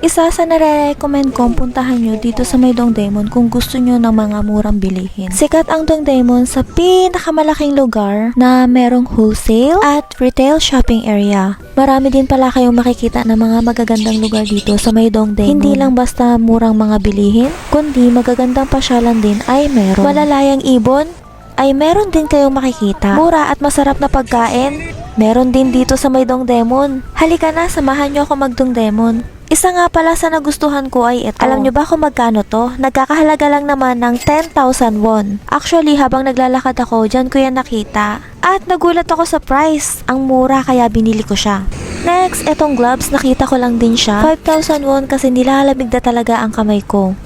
Isa sa nare-recommend kong puntahan nyo dito sa may Dongdaemun kung gusto nyo ng mga murang bilihin. Sikat ang Dongdaemun sa pinakamalaking lugar na merong wholesale at retail shopping area. Marami din pala kayong makikita ng mga magagandang lugar dito sa may Dongdaemun. Hindi lang basta murang mga bilihin, kundi magagandang pasyalan din ay meron. Malalayang ibon ay meron din kayong makikita. Mura at masarap na pagkain, meron din dito sa may Dongdaemun. Halika na, samahan nyo ako mag-Dongdaemun. Isa nga pala sa nagustuhan ko ay ito. Alam nyo ba kung magkano to? Nagkakahalaga lang naman ng 10,000 won. Actually, habang naglalakad ako, dyan ko yan nakita. At nagulat ako sa price. Ang mura kaya binili ko siya. Next, etong gloves, nakita ko lang din siya. 5,000 won kasi nilalamig na talaga ang kamay ko.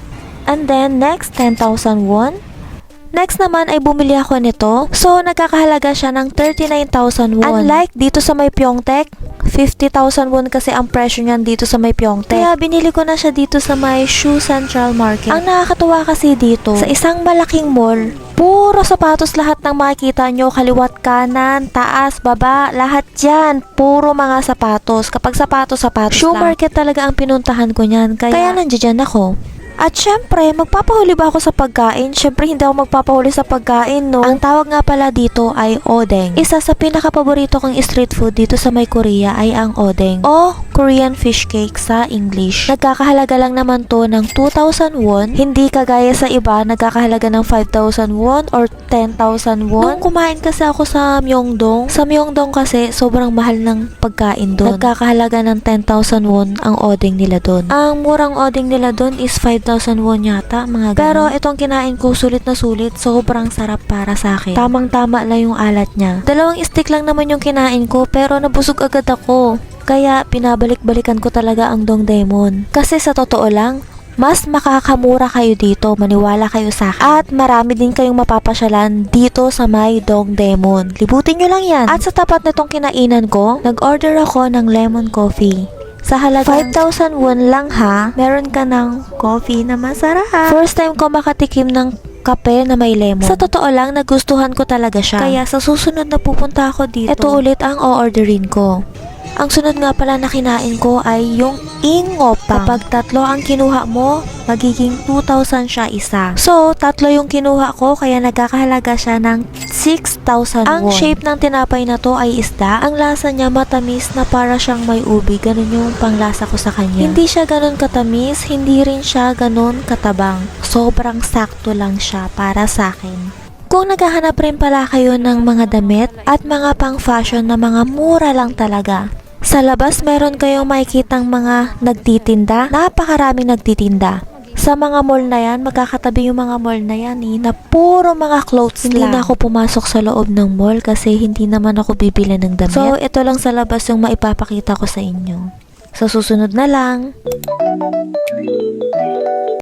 And then, next, 10,000 won. Next naman ay bumili ako nito. So, nagkakahalaga siya ng 39,000 won. Unlike dito sa may Pyeongtaek, 50,000 won kasi ang presyo niyan dito sa may Pyeongtaek. Kaya binili ko na siya dito sa may Shoe Central Market. Ang nakakatuwa kasi dito, sa isang malaking mall, puro sapatos lahat ng makikita nyo, kaliwat kanan, taas, baba, lahat yan. Puro mga sapatos. Kapag sapatos Shoe lang. Market talaga ang pinuntahan ko niyan. Kaya nandiyan ako. At syempre, magpapahuli ba ako sa pagkain? Syempre, hindi ako magpapahuli sa pagkain, no? Ang tawag nga pala dito ay odeng. Isa sa pinaka-paborito kong street food dito sa may Korea ay ang odeng o Korean fish cake sa English. Nagkakahalaga lang naman to ng 2,000 won. Hindi kagaya sa iba, nagkakahalaga ng 5,000 won or 10,000 won. Nung kumain kasi ako sa Myeongdong kasi sobrang mahal ng pagkain doon. Nagkakahalaga ng 10,000 won ang odeng nila doon. Ang murang odeng nila doon is 5,000 won yata, mga ganun. Pero itong kinain ko, sulit na sulit. Sobrang sarap para sa akin. Tamang-tama lang yung alat niya. 2 stick lang naman yung kinain ko, pero nabusog agad ako. Kaya pinabalik-balikan ko talaga ang Dongdaemun. Kasi sa totoo lang, mas makakamura kayo dito, maniwala kayo sa akin. At marami din kayong mapapasyalan dito sa may Dongdaemun. Libutin nyo lang yan. At sa tapat nitong kinainan ko, nag-order ako ng lemon coffee. Sa halagang 5,000 won lang ha, meron ka ng coffee na masarap. First time ko makatikim ng kape na may lemon. Sa totoo lang, nagustuhan ko talaga siya. Kaya sa susunod na pupunta ako dito, ito ulit ang o-orderin ko. Ang sunod nga pala na kinain ko ay yung ingopang. Kapag 3 ang kinuha mo, magiging 2,000 siya isa. So, 3 yung kinuha ko, kaya nagkakahalaga siya ng 6,000 won. Ang shape ng tinapay na to ay isda. Ang lasa niya matamis na para siyang may ubi. Ganun yung panglasa ko sa kanya. Hindi siya ganun katamis, hindi rin siya ganun katabang. Sobrang sakto lang siya para sa akin. Kung naghahanap rin pala kayo ng mga damit at mga pang-fashion na mga mura lang talaga, sa labas meron kayong makikitang mga nagtitinda, napakaraming nagtitinda. Sa mga mall na yan, magkakatabi yung mga mall na yan na puro mga clothes lang. Hindi na ako pumasok sa loob ng mall kasi hindi naman ako bibili ng damit. So, ito lang sa labas yung maipapakita ko sa inyo. Sa susunod na lang.